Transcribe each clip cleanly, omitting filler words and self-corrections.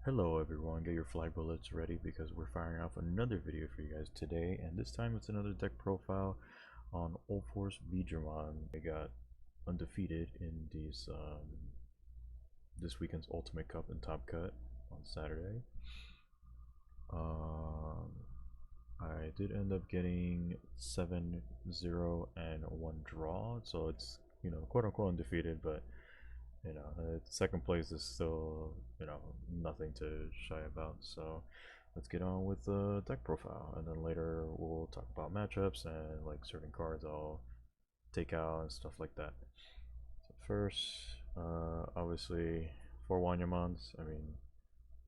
Hello everyone, get your flag bullets ready because we're firing off another video for you guys today, and this time it's another deck profile on Ulforce Vidramon. I got undefeated in this weekend's Ultimate Cup and Top Cut on Saturday. Um, I did end up getting 7-0 and 1 draw, so it's, quote unquote undefeated, but second place is still, nothing to shy about. So let's get on with the deck profile, and then later we'll talk about matchups and like certain cards I'll take out and stuff like that. So first, obviously for Wanyamons, I mean,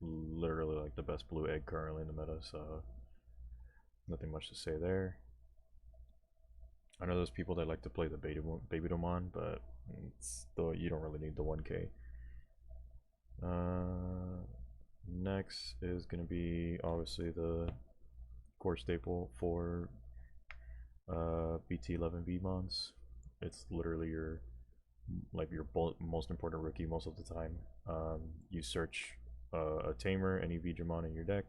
literally like the best blue egg currently in the meta, so nothing much to say there. I know there's people that like to play the Babydomon, but you don't really need the 1K. Next is going to be obviously the core staple for BT11 VMons. It's literally your most important rookie most of the time. You search a tamer, any Vidramon in your deck,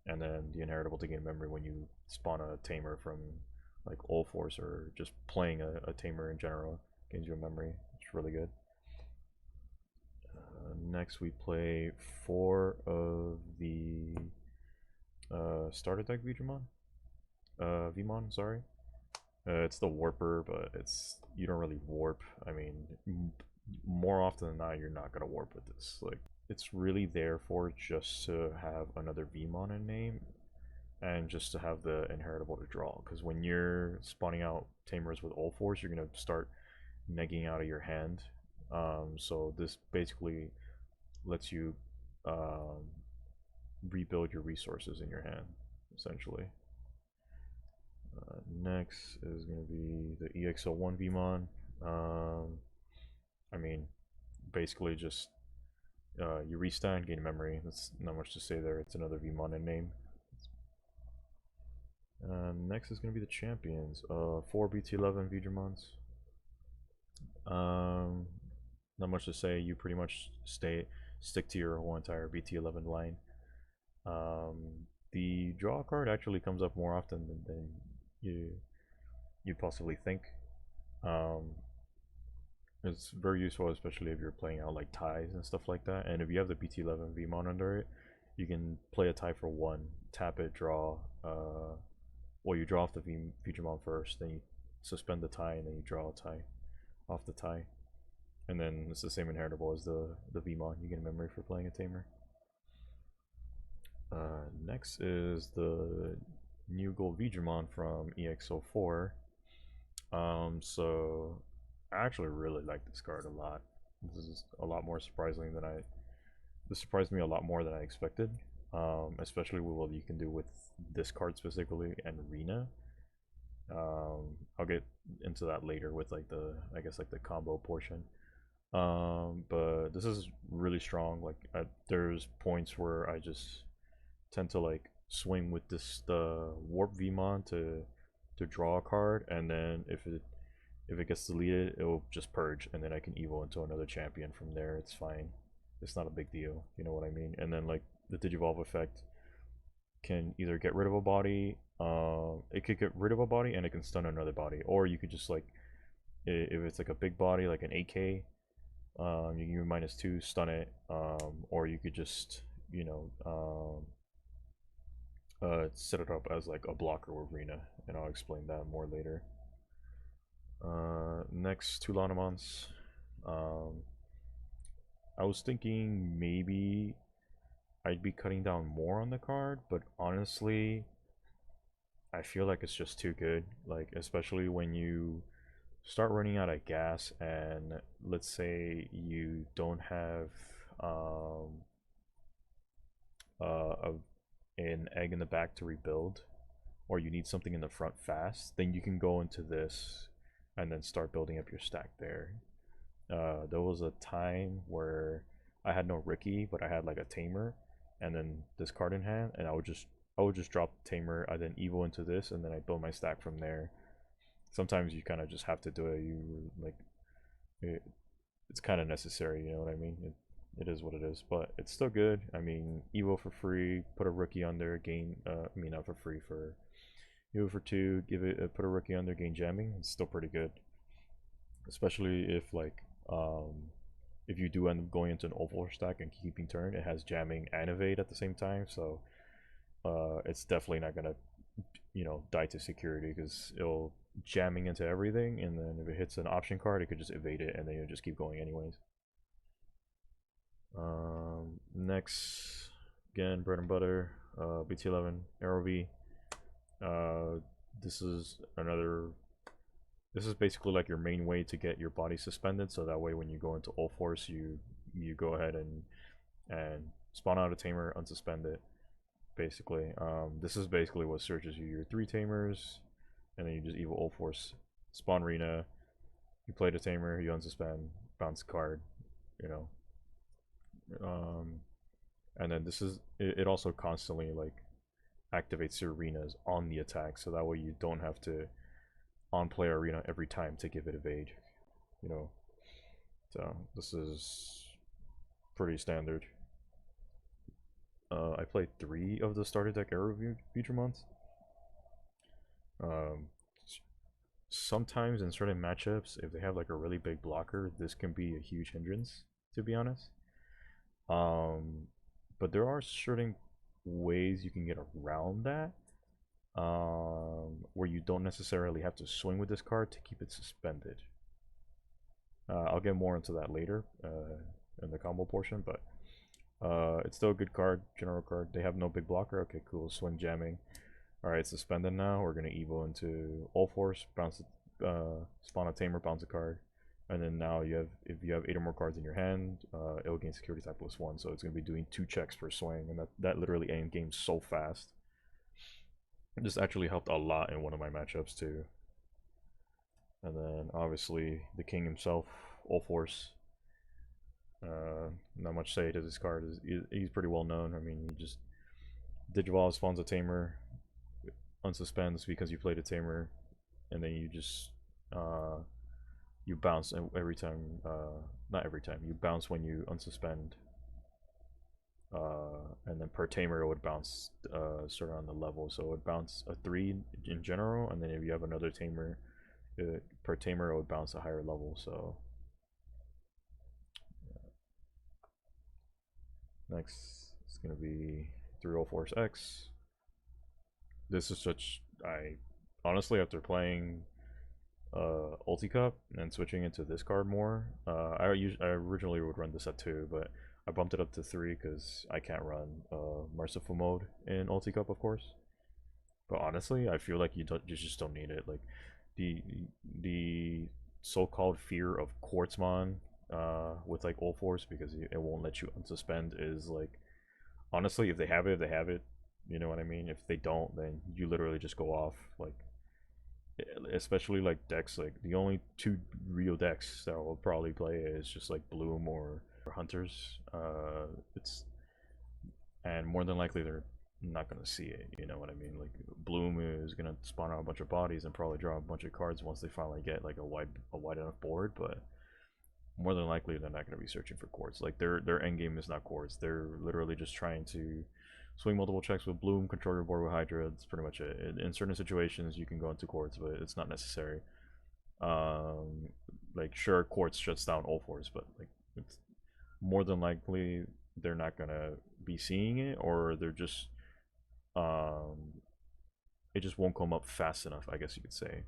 and then the inheritable to gain memory when you spawn a tamer from like Ulforce or just playing a tamer in general gains you a memory. It's really good. Next we play 4 of the starter deck Vmon, sorry. It's the Warper, but you don't really warp. I mean, more often than not, you're not gonna warp with this. Like, it's really there for just to have another Vmon in name, and just to have the inheritable to draw. Because when you're spawning out Tamers with Ulforce, you're gonna start negging out of your hand. So this basically lets you rebuild your resources in your hand, essentially. Next is going to be the EX01 Vmon. I mean, basically just you restand, gain memory. That's not much to say there. It's another Vmon in name. Next is going to be the champions. 4 BT11 Vidramons. Not much to say. You pretty much stick to your whole entire BT11 line. The draw card actually comes up more often than you possibly think. It's very useful, especially if you're playing out like ties and stuff like that. And if you have the BT11 Vmon under it, you can play a tie for 1, tap it, draw. Well, you draw off the Vmon first, then you suspend the tie, and then you draw a tie off the tie. And then it's the same inheritable as the Vmon. You get a memory for playing a tamer. Next is the new gold Vidramon from EX04. So I actually really like this card a lot. This is a lot more surprising than this surprised me a lot more than I expected. Especially with what you can do with this card specifically and Rena. I'll get into that later with like I guess like the combo portion. But this is really strong. Like there's points where I just tend to like swing with the Warp Vmon to draw a card, and then if it gets deleted, it will just purge, and then I can evo into another champion from there. It's fine. It's not a big deal. You know what I mean? And then like the Digivolve effect can either get rid of a body. It could get rid of a body, and it can stun another body, or you could just like if it's like a big body like an 8K. You can give -2, stun it, or you could just, set it up as like a blocker with Rena, and I'll explain that more later. Next, 2 Lanamons. I was thinking maybe I'd be cutting down more on the card, but honestly, I feel like it's just too good. Like, especially when you start running out of gas, and let's say you don't have an egg in the back to rebuild, or you need something in the front fast, then you can go into this and then start building up your stack there. There was a time where I had no Ricky, but I had like a Tamer, and then this card in hand, and I would just drop Tamer, I then Evo into this, and then I build my stack from there. Sometimes you kind of just have to do it. It's kind of necessary, you know what I mean? it is what it is, but it's still good. I mean, Evo for free, put a rookie on there, gain. I mean, not for free, for Evo for 2, give it put a rookie on there, gain jamming. It's still pretty good, especially if like if you do end up going into an Ulforce stack and keeping turn, it has jamming and evade at the same time, so it's definitely not gonna die to security because it'll jamming into everything, and then if it hits an option card, it could just evade it, and then you'll just keep going anyways. Next, again, bread and butter, BT11 ROV. This is another. This is basically like your main way to get your body suspended, so that way when you go into Ulforce, you go ahead and spawn out a tamer, unsuspend it. Basically, this is basically what searches you your 3 tamers, and then you just Evo Ulforce, spawn Rena, you play the tamer, you unsuspend, bounce card, you know. And then this is it also constantly like activates your arenas on the attack, so that way you don't have to on play arena every time to give it evade, you know. So this is pretty standard. I played 3 of the starter deck arrow feature months. Sometimes in certain matchups, if they have like a really big blocker, this can be a huge hindrance, to be honest. But there are certain ways you can get around that, where you don't necessarily have to swing with this card to keep it suspended. I'll get more into that later in the combo portion, but it's still a good card, general card. They have no big blocker. Okay, cool. Swing jamming. Alright, it's suspended now. We're gonna Evo into Ulforce, bounce spawn a tamer, bounce a card. And then now you have, if you have 8 or more cards in your hand, it'll gain security type +1, so it's gonna be doing 2 checks per swing, and that literally end game so fast. This actually helped a lot in one of my matchups too. And then obviously the king himself, Ulforce. Not much to say to this card. He's pretty well known. I mean, he just Digivolve spawns a tamer, unsuspends because you played a tamer, and then you just you bounce every time. Not every time. You bounce when you unsuspend. And then per tamer it would bounce sort of on the level, so it would bounce a 3 in general, and then if you have another tamer, per tamer it would bounce a higher level. So next it's gonna be 304 X. This is such, I honestly, after playing Ulti Cup and switching into this card more, I originally would run this at 2, but I bumped it up to 3 because I can't run merciful mode in Ulti Cup, of course. But honestly, I feel like you just don't need it. Like the so-called fear of Quartzmon with like Ulforce, because it won't let you unsuspend, is like, honestly, if they have it, they have it. You know what I mean? If they don't, then you literally just go off. Like, especially like decks, like the only 2 real decks that I'll probably play is just like Bloom or Hunters. It's and more than likely they're not gonna see it. You know what I mean? Like Bloom is gonna spawn out a bunch of bodies and probably draw a bunch of cards once they finally get like a wide enough board, but more than likely they're not gonna be searching for quartz. Like their end game is not quartz. They're literally just trying to swing multiple checks with Bloom, control your board with Hydra. That's pretty much it. In certain situations you can go into quartz, but it's not necessary. Like sure, quartz shuts down Ulforce, but like it's more than likely they're not gonna be seeing it, or they're just it just won't come up fast enough, I guess you could say.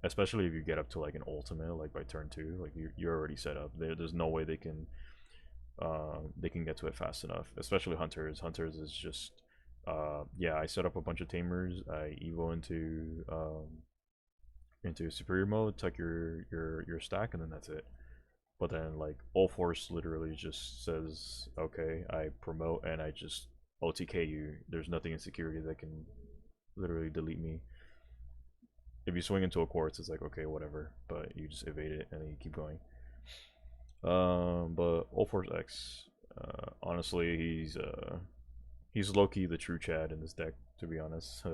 Especially if you get up to like an ultimate, like by turn 2, like you're already set up. There's no way they can get to it fast enough. Especially Hunters. Hunters is just yeah, I set up a bunch of tamers. I evo into superior mode, tuck your stack, and then that's it. But then like Ulforce literally just says, okay, I promote and I just OTK you. There's nothing in security that can literally delete me. If you swing into a quartz, it's like, okay, whatever, but you just evade it and then you keep going. But Ulforce X, honestly, he's low-key the true Chad in this deck, to be honest.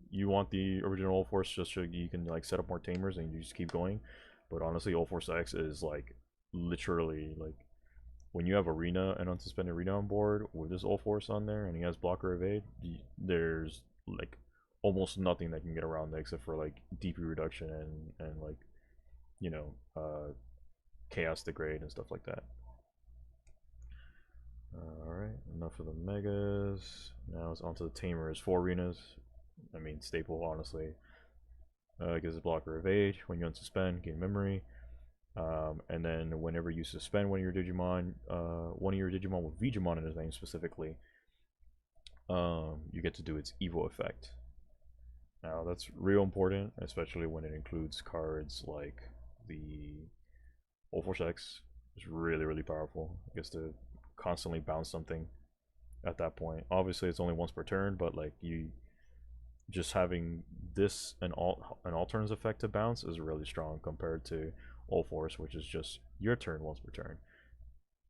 You want the original Ulforce just so you can like set up more tamers and you just keep going, but honestly, Ulforce X is like literally like when you have arena and unsuspended arena on board with this Ulforce on there, and he has blocker evade, there's like almost nothing that can get around that except for like DP reduction and like you know chaos degrade and stuff like that. Alright, enough of the megas. Now it's onto the tamers. 4 arenas. I mean, staple, honestly. Gives a blocker evade. When you unsuspend, gain memory. And then whenever you suspend one of your Digimon, one of your Digimon with Vegemon in his name specifically, you get to do its Evo effect. Now that's real important, especially when it includes cards like the Ulforce X. It's really, really powerful. It gets to constantly bounce something at that point. Obviously, it's only once per turn, but like you just having this and all turns effect to bounce is really strong compared to Ulforce, which is just your turn once per turn.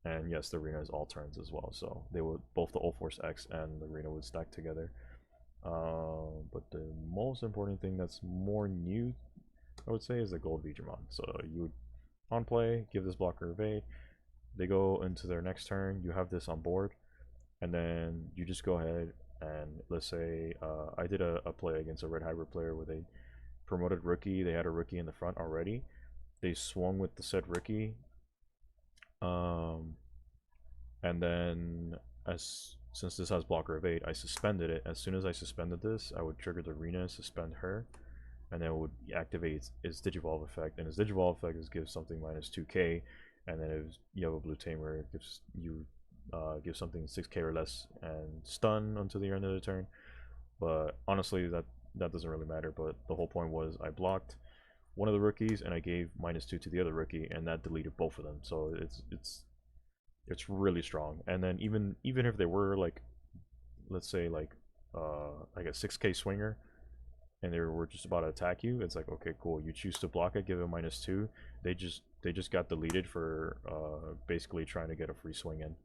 And yes, the arena is all turns as well, so they would both the Ulforce X and the arena would stack together. But the most important thing that's more new, I would say, is the gold Vegemon. So you would on play give this blocker evade. They go into their next turn. You have this on board, and then you just go ahead and let's say I did a play against a red hybrid player with a promoted rookie. They had a rookie in the front already. They swung with the said rookie, and then since this has blocker evade, I suspended it. As soon as I suspended this, I would trigger the arena, suspend her, and then it would activate its Digivolve effect. And its Digivolve effect is give something minus 2k, and then if you have a blue tamer, it gives you give something 6k or less and stun until the end of the turn. But honestly, that doesn't really matter. But the whole point was I blocked one of the rookies and I gave -2 to the other rookie, and that deleted both of them. So it's really strong. And then even if they were like, let's say like a 6k swinger, and they were just about to attack you, it's like, okay, cool, you choose to block it, give it -2. They just got deleted for basically trying to get a free swing in.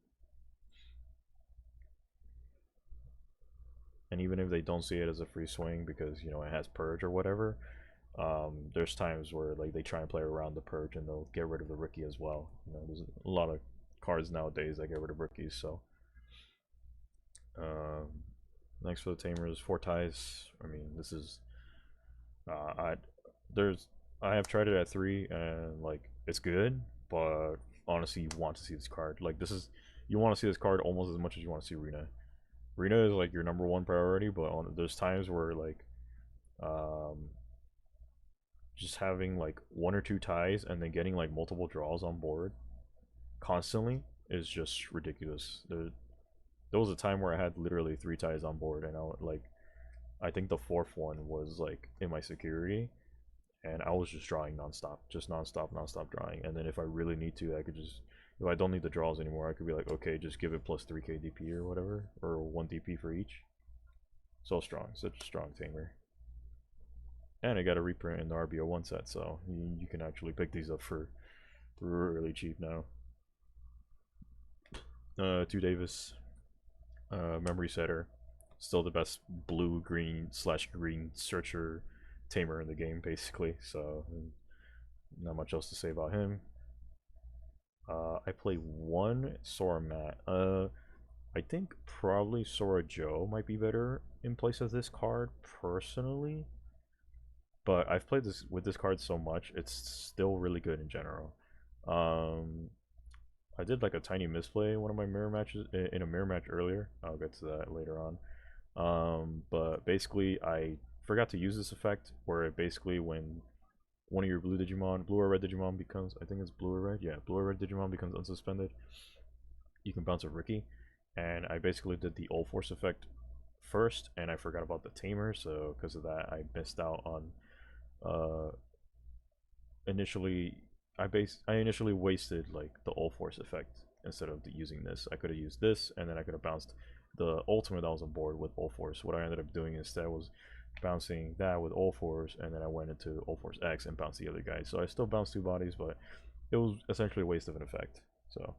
And even if they don't see it as a free swing because you know it has purge or whatever, there's times where like they try and play around the purge and they'll get rid of the rookie as well. You know, there's a lot of cards nowadays that get rid of rookies. So next for the tamers, 4 ties. I mean, this is I have tried it at 3 and like it's good, but honestly you want to see this card. Like this is, you want to see this card almost as much as you want to see Rena. Rena is like your #1 priority, but there's times where like just having like 1 or 2 ties and then getting like multiple draws on board constantly is just ridiculous. There was a time where I had literally 3 ties on board, and I think the 4th one was like in my security, and I was just drawing nonstop, just nonstop drawing. And then if I really need to, I could just, if I don't need the draws anymore, I could be like, okay, just give it plus 3k DP or whatever, or 1 DP for each. So strong, such a strong tamer. And I got a reprint in the RBO1 set, so you can actually pick these up for really cheap now. 2 Davis, memory setter, still the best blue green / green searcher tamer in the game basically, so not much else to say about him. I play 1 Sora Matt. I think probably Sora Joe might be better in place of this card personally, but I've played this with this card so much, it's still really good in general. I did like a tiny misplay in one of my mirror matches, in a mirror match earlier. I'll get to that later on. But basically I forgot to use this effect where it basically, when one of your blue or red Digimon becomes, I think it's blue or red, yeah, blue or red Digimon becomes unsuspended, you can bounce a rookie. And I basically did the Ulforce effect first, and I forgot about the tamer, so because of that I missed out on initially I initially wasted like the Ulforce effect instead of using this. I could have used this, and then I could have bounced the ultimate that was on board with Ulforce. What I ended up doing instead was bouncing that with Ulforce, and then I went into Ulforce X and bounced the other guy. So I still bounced 2 bodies, but it was essentially a waste of an effect. So,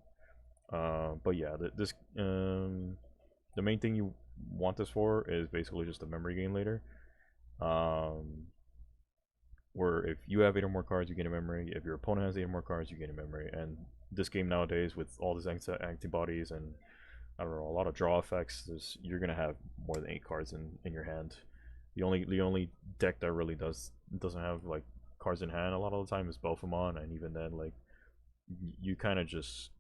but yeah, the main thing you want this for is basically just a memory gain later. where if you have 8 or more cards, you gain a memory. If your opponent has 8 or more cards, you gain a memory. And this game nowadays, with all these antibodies and I don't know, a lot of draw effects, you're gonna have more than 8 cards in your hand. The only deck that really doesn't have like cards in hand a lot of the time is Bofamon, and even then, like you kind of just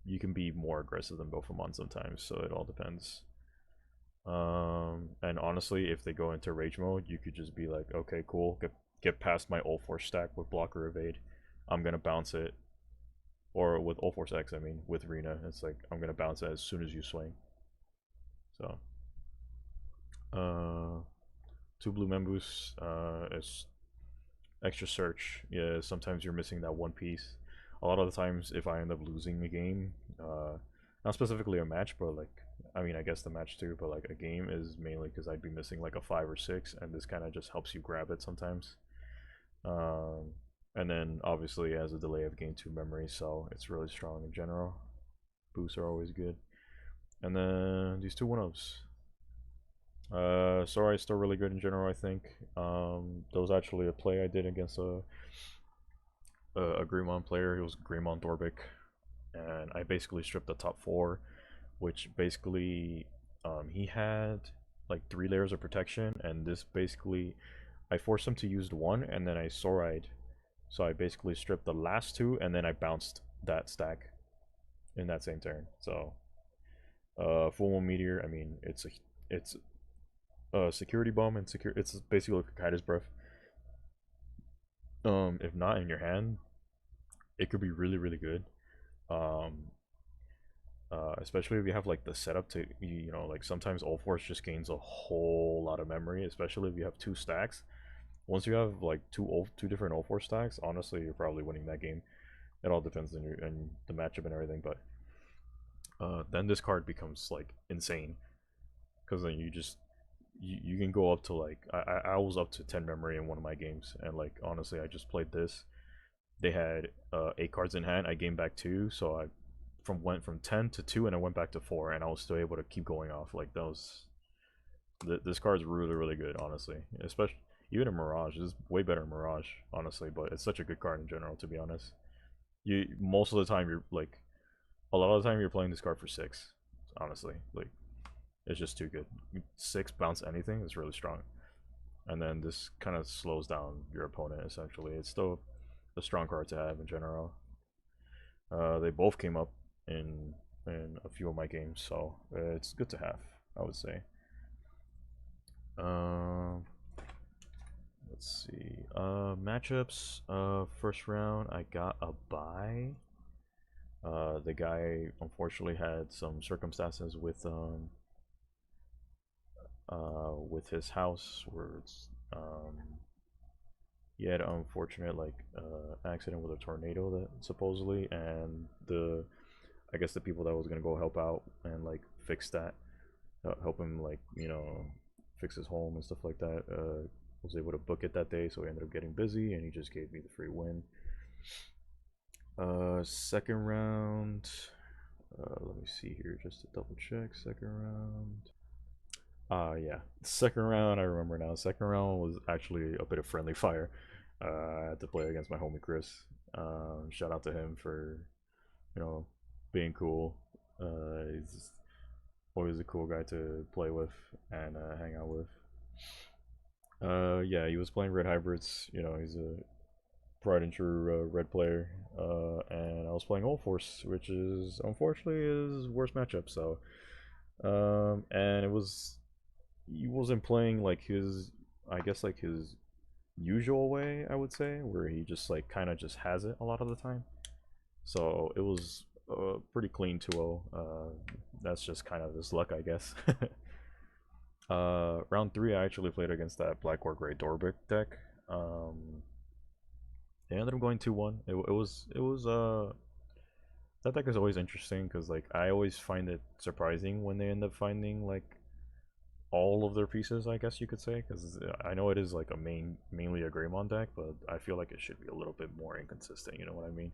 you can be more aggressive than Bofamon sometimes. So it all depends. And honestly, if they go into rage mode, you could just be like, okay, cool, get past my Ulforce stack with blocker evade. I'm gonna bounce it, or with Ulforce X, I mean, with Rena, it's like I'm gonna bounce it as soon as you swing. So, 2 blue Memboost is extra search. Yeah, sometimes you're missing that one piece. A lot of the times, if I end up losing a game, not specifically a match, but like, I mean, I guess the match too, but like a game is mainly because I'd be missing like a 5 or 6, and this kind of just helps you grab it sometimes. And then obviously it has a delay of gain 2 memory, so it's really strong in general. Boosts are always good. And then these 2 1-ups. Sorry, still really good in general, I think. There was actually a play I did against a Greymon player. He was Greymon Dorbic, and I basically stripped the top 4, which basically he had like 3 layers of protection, and this basically I forced him to use 1, and then I Soride. So I basically stripped the last 2, and then I bounced that stack in that same turn. So Full Moon Meteor, I mean, it's a security bomb, and it's basically like a Kaida's Breath. If not in your hand, it could be really really good. Um, Especially if you have like the setup to, you know, like sometimes Ulforce just gains a whole lot of memory, especially if you have 2 stacks. Once you have like two different Ulforce stacks, honestly, you're probably winning that game. It all depends on the matchup and everything, but then this card becomes like insane because then you can go up to like I was up to 10 memory in one of my games, and like honestly, I just played this. They had 8 cards in hand. I gained back 2, so I went from 10 to 2, and I went back to 4, and I was still able to keep going off. Like that was this card's really really good, honestly. Especially even in Mirage, it's way better in Mirage, honestly. But it's such a good card in general, to be honest. You most of the time you're like a lot of the time you're playing this card for 6. Honestly, like it's just too good. 6 bounce anything is really strong, and then this kind of slows down your opponent. Essentially, it's still a strong card to have in general. They both came up in a few of my games, so it's good to have, I would say. Um, let's see. Matchups. First round, I got a bye. The guy unfortunately had some circumstances with his house where he had an unfortunate like accident with a tornado that supposedly, and I guess the people that was gonna go help out and like fix that, help him like fix his home and stuff like that, was able to book it that day, so he ended up getting busy, and he just gave me the free win. Second round. Let me see here just to double check. Second round. Yeah. Second round, I remember now. Second round was actually a bit of friendly fire. I had to play against my homie Chris. Shout out to him for, you know, being cool. He's always a cool guy to play with and hang out with. Yeah, he was playing red hybrids. You know, he's a tried and true red player. And I was playing Ulforce, which is unfortunately his worst matchup. So, and he wasn't playing like his, I guess like his usual way, I would say, where he just like kind of just has it a lot of the time. So it was pretty clean 2-0. That's just kind of his luck, I guess. Round 3, I actually played against that Black or Gray Dorbic deck. They ended up going 2-1. It was that deck is always interesting because like I always find it surprising when they end up finding like all of their pieces, I guess you could say, because I know it is like a mainly a Greymon deck, but I feel like it should be a little bit more inconsistent. You know what I mean?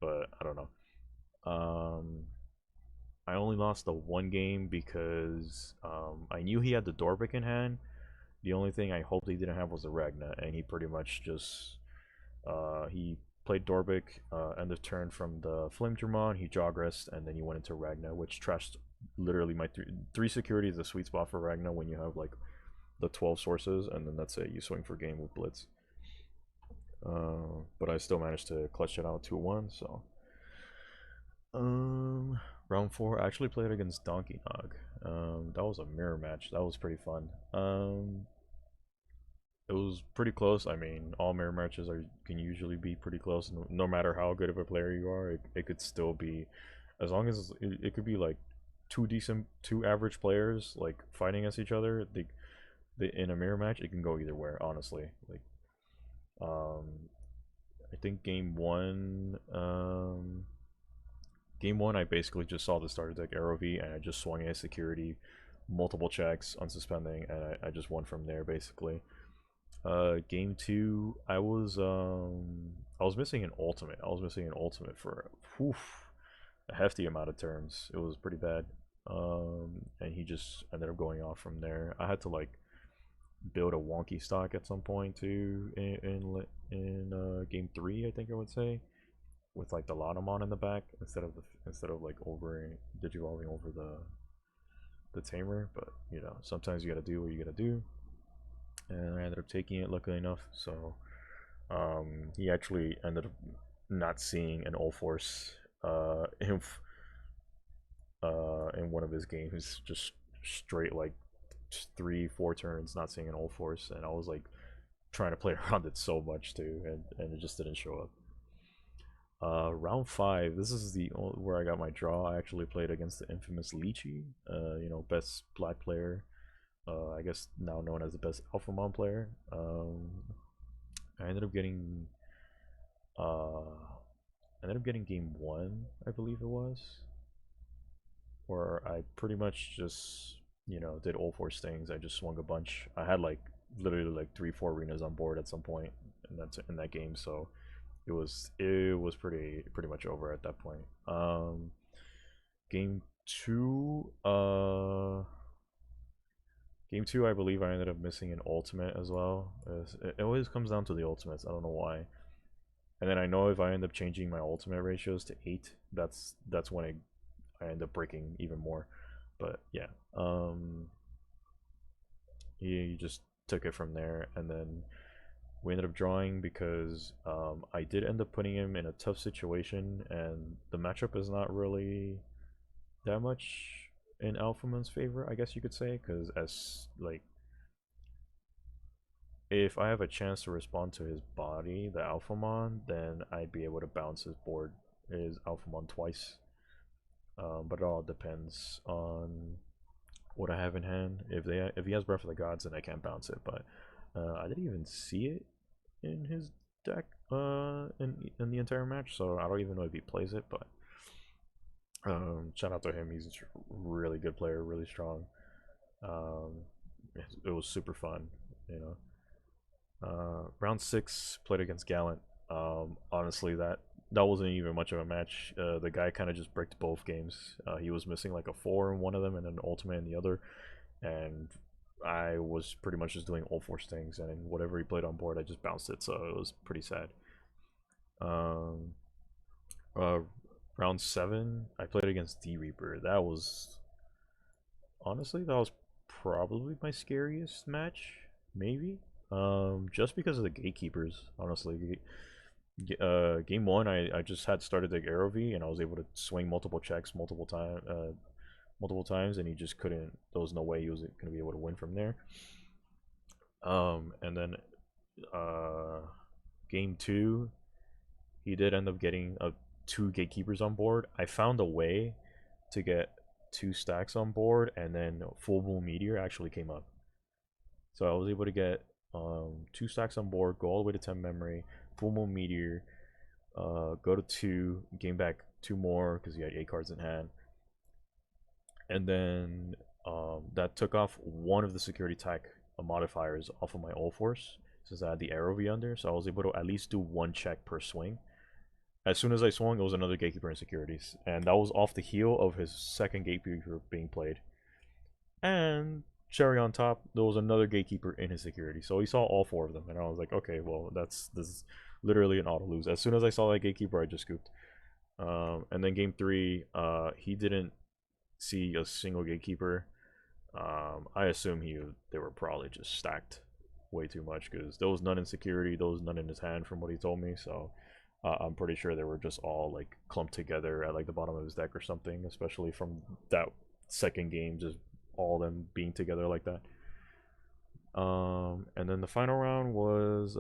But I don't know. I only lost the one game because I knew he had the Dorbic in hand, The only thing I hoped he didn't have was a Ragna, and he pretty much just he played Dorbic, end of turn from the Flame Dramon, he Jogressed, and then he went into Ragna, which trashed literally my three security is the sweet spot for Ragna when you have like the 12 sources, and then that's it, you swing for game with Blitz. But I still managed to clutch it out 2-1, so. Round 4, I actually played against Donkey Nog. That was a mirror match, that was pretty fun. It was pretty close. I mean, all mirror matches can usually be pretty close. No matter how good of a player you are, it could still be, as long as it could be like two average players like fighting against each other. They in a mirror match, it can go either way. Honestly, like, um, I think game one, I basically just saw the starter deck AeroV and I just swung at security, multiple checks, unsuspending, and I just won from there basically. Game two, I was missing an ultimate. I was missing an ultimate for a hefty amount of turns. It was pretty bad. And he just ended up going off from there. I had to like build a wonky stock at some point too in game three, I think I would say, with like the Lanomon in the back instead of like over digivolving over the tamer. But you know, sometimes you gotta do what you gotta do, and I ended up taking it luckily enough. So he actually ended up not seeing an Ulforce in one of his games, just straight like 3-4 turns not seeing an Ulforce, and I was like trying to play around it so much too, and it just didn't show up. Round 5, this is where I got my draw. I actually played against the infamous Lychee, you know, best black player, I guess now known as the best Alphamon player. I ended up getting game 1, I believe it was, where I pretty much just, you know, did all 4 stings. I just swung a bunch. I had like literally like 3-4 arenas on board at some point in that game, so it was pretty much over at that point. Game 2, I believe I ended up missing an ultimate as well. It always comes down to the ultimates. I don't know why. And then I know if I end up changing my ultimate ratios to 8, that's when I end up breaking even more. But yeah, he just took it from there, and then we ended up drawing because I did end up putting him in a tough situation, and the matchup is not really that much in Alphamon's favor, I guess you could say, because as like, if I have a chance to respond to his body, the Alphamon, then I'd be able to bounce his Alphamon twice. But it all depends on what I have in hand. If he has Breath of the Gods, then I can't bounce it. But I didn't even see it in his deck in the entire match, so I don't even know if he plays it. But shout out to him. He's a really good player, really strong. It was super fun, you know. Round 6, played against Gallant. Honestly, that wasn't even much of a match. The guy kind of just bricked both games. He was missing like a 4 in one of them and an ultimate in the other, and I was pretty much just doing all 4 stings, and whatever he played on board, I just bounced it. So it was pretty sad. Round 7, I played against D Reaper. That was probably my scariest match, maybe. Just because of the gatekeepers, honestly. Game 1, I just had started the AeroV, and I was able to swing multiple checks multiple times, and he just couldn't. There was no way he was gonna be able to win from there. And then game 2, he did end up getting 2 gatekeepers on board. I found a way to get 2 stacks on board, and then Full Moon Meteor actually came up. So I was able to get 2 stacks on board, go all the way to 10 memory, Full Moon Meteor, go to 2, gain back 2 more because he had 8 cards in hand. And then that took off one of the security tech modifiers off of my Ulforce, since I had the AeroV under, so I was able to at least do 1 check per swing. As soon as I swung, it was another gatekeeper in securities, and that was off the heel of his second gatekeeper being played. And cherry on top, there was another gatekeeper in his security. So he saw all four of them, and I was like, okay, well, this is literally an auto lose. As soon as I saw that gatekeeper, I just scooped. And then game three, he didn't see a single gatekeeper. I assume they were probably just stacked way too much because there was none in security, there was none in his hand from what he told me. So I'm pretty sure they were just all like clumped together at like the bottom of his deck or something, especially from that second game, just all them being together like that. And then the final round was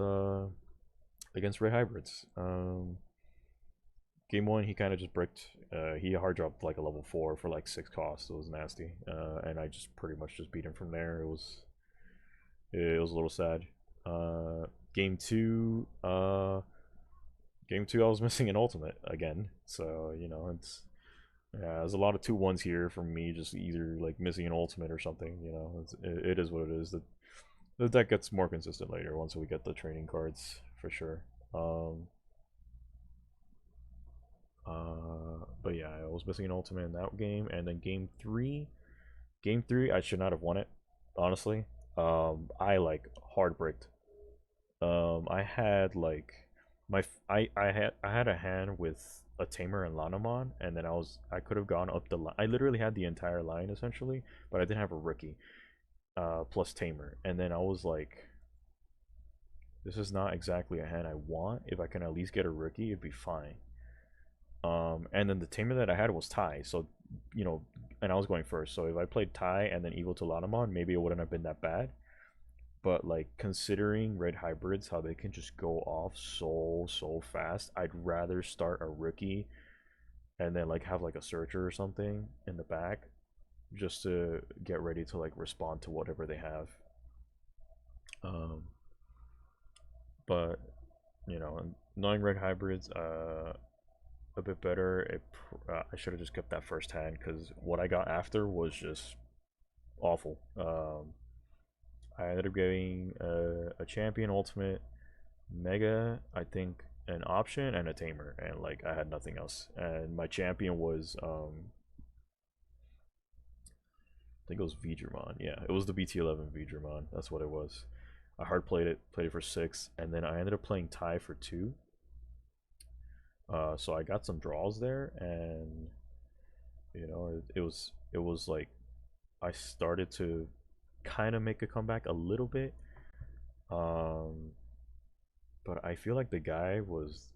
against Ray Hybrids. Game one, he kind of just bricked. He hard dropped like a level 4 for like 6 costs. It was nasty, and I just pretty much just beat him from there. It was a little sad. Game two, I was missing an ultimate again. So there's a lot of 2-1s here from me, just either like missing an ultimate or something. It is what it is. The deck gets more consistent later once we get the training cards for sure. But yeah, I was missing an ultimate in that game, and then game three, I should not have won it, honestly. I like hard bricked. I had like I had a hand with a Tamer and Lanamon, and then I could have gone up the line. I literally had the entire line essentially, but I didn't have a rookie, plus Tamer, and then I was like, this is not exactly a hand I want. If I can at least get a rookie, it'd be fine. And then the Tamer that I had was Ty, so and I was going first. So if I played Ty and then Evil to Lanamon, maybe it wouldn't have been that bad. But like considering red hybrids, how they can just go off so fast, I'd rather start a rookie and then like have like a searcher or something in the back just to get ready to like respond to whatever they have. But knowing red hybrids, a bit better. I should have just kept that first hand because what I got after was just awful. I ended up getting a champion ultimate, mega, I think, an option, and a tamer, and like I had nothing else. And my champion was I think it was Vidramon. Yeah, it was the BT11 Vidramon. That's what it was. I hard played it for 6, and then I ended up playing Ty for 2. So I got some draws there, and it was like I started to kind of make a comeback a little bit. Um, but I feel like the guy was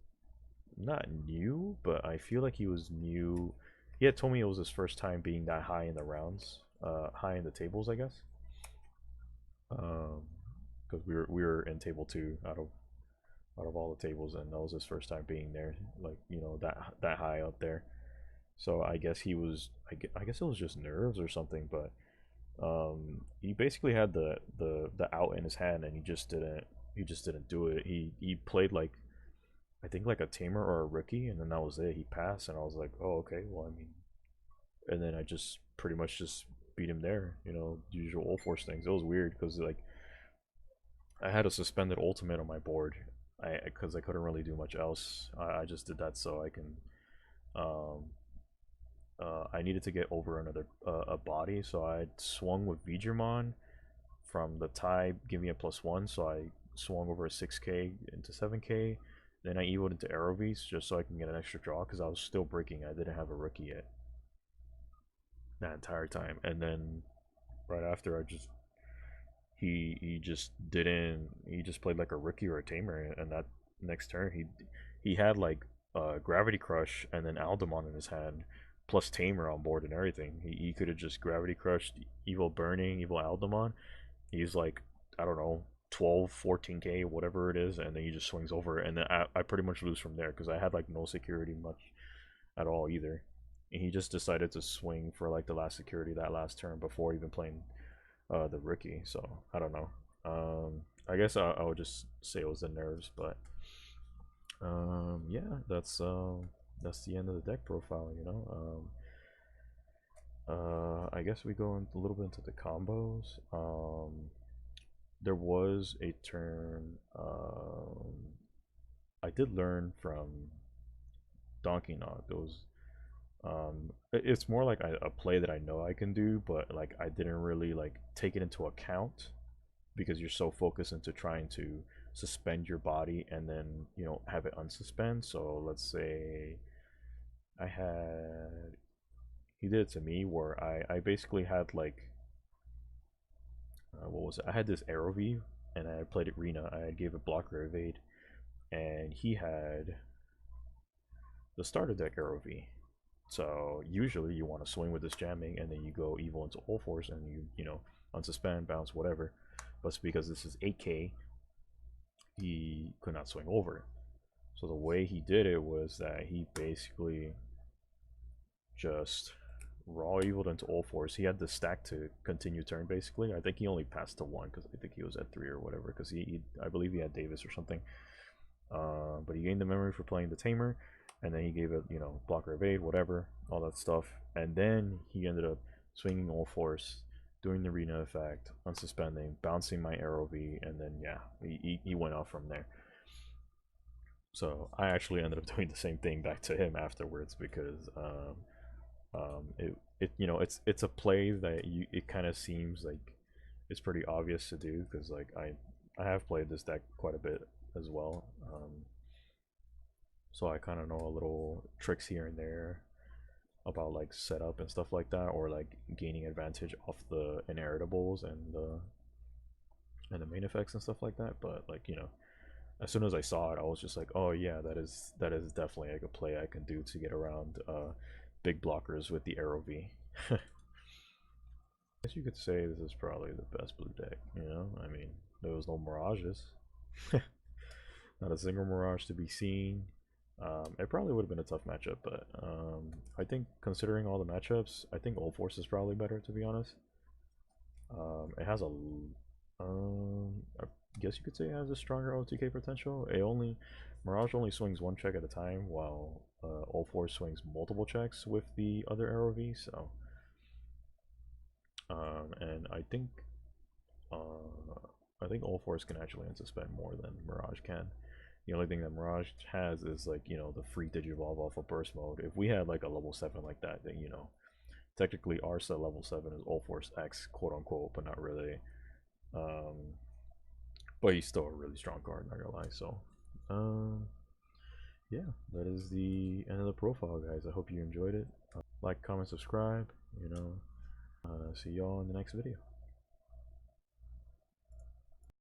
not new, but I feel like he was new. He had told me it was his first time being that high in the rounds, high in the tables, I guess. Because we were in table 2 out of all the tables, and that was his first time being there, like that high up there. So I guess he was. I guess it was just nerves or something, but he basically had the out in his hand, and he just didn't do it. He played like I think like a tamer or a rookie, and then that was it. He passed, and I was like, oh okay, well I mean, and then I just pretty much just beat him there. Usual Ulforce things. It was weird because like I had a suspended ultimate on my board, because I couldn't really do much else. I just did that so I can um I needed to get over another a body, so I swung with Vidramon from the tie, give me a +1, so I swung over a 6k into 7k. Then I evoed into Aerobeast just so I can get an extra draw because I was still breaking. I didn't have a rookie yet that entire time, and then right after I just he just didn't. He just played like a rookie or a tamer, and that next turn he had like Gravity Crush and then Aldemon in his hand, plus Tamer on board and everything. He could have just Gravity Crushed, Evil Burning, Evil Aldemon. He's like, I don't know, 12, 14k, whatever it is, and then he just swings over, and then I pretty much lose from there because I had like no security much at all either. And he just decided to swing for like the last security that last turn before even playing the rookie. So I don't know. I guess I would just say it was the nerves, but yeah, that's the end of the deck profile. I guess we go a little bit into the combos. There was a turn. I did learn from Donkey Knock. There was It's more like a play that I know I can do, but like I didn't really like take it into account because you're so focused into trying to suspend your body and then have it unsuspend. So let's say I had he did it to me where I basically had like what was it? I had this arrow V and I played it Rena. I gave it blocker evade, and he had the starter deck arrow V. So usually you want to swing with this jamming, and then you go evil into Ulforce, and you unsuspend, bounce, whatever. But because this is 8K, he could not swing over. So the way he did it was that he basically just raw eviled into Ulforce. He had the stack to continue turn basically. I think he only passed to 1 because I think he was at 3 or whatever. Because I believe he had Davis or something. But he gained the memory for playing the Tamer, and then he gave it, blocker evade, whatever, all that stuff. And then he ended up swinging Ulforce, doing the Rena effect, unsuspending, bouncing my arrow V, and then yeah, he went off from there. So I actually ended up doing the same thing back to him afterwards because it's a play that it kind of seems like it's pretty obvious to do because like I have played this deck quite a bit as well. So I kind of know a little tricks here and there about like setup and stuff like that, or like gaining advantage off the inheritables and the main effects and stuff like that. But like as soon as I saw it, I was just like, oh yeah, that is definitely like a play I can do to get around big blockers with the arrow V. I guess you could say this is probably the best blue deck. I mean, there was no mirages. Not a single mirage to be seen. It probably would have been a tough matchup, but I think considering all the matchups, I think Ulforce is probably better, to be honest. It has I guess you could say it has a stronger OTK potential. Mirage only swings one check at a time, while Ulforce swings multiple checks with the other arrow V. So, and I think Ulforce can actually unsuspend more than Mirage can. The only thing that Mirage has is like the free Digivolve off of burst mode. If we had like a level 7 like that, then technically our set level 7 is Ulforce X, quote unquote, but not really. But he's still a really strong card, not gonna lie. So yeah, that is the end of the profile, guys. I hope you enjoyed it. Like, comment, subscribe. See y'all in the next video.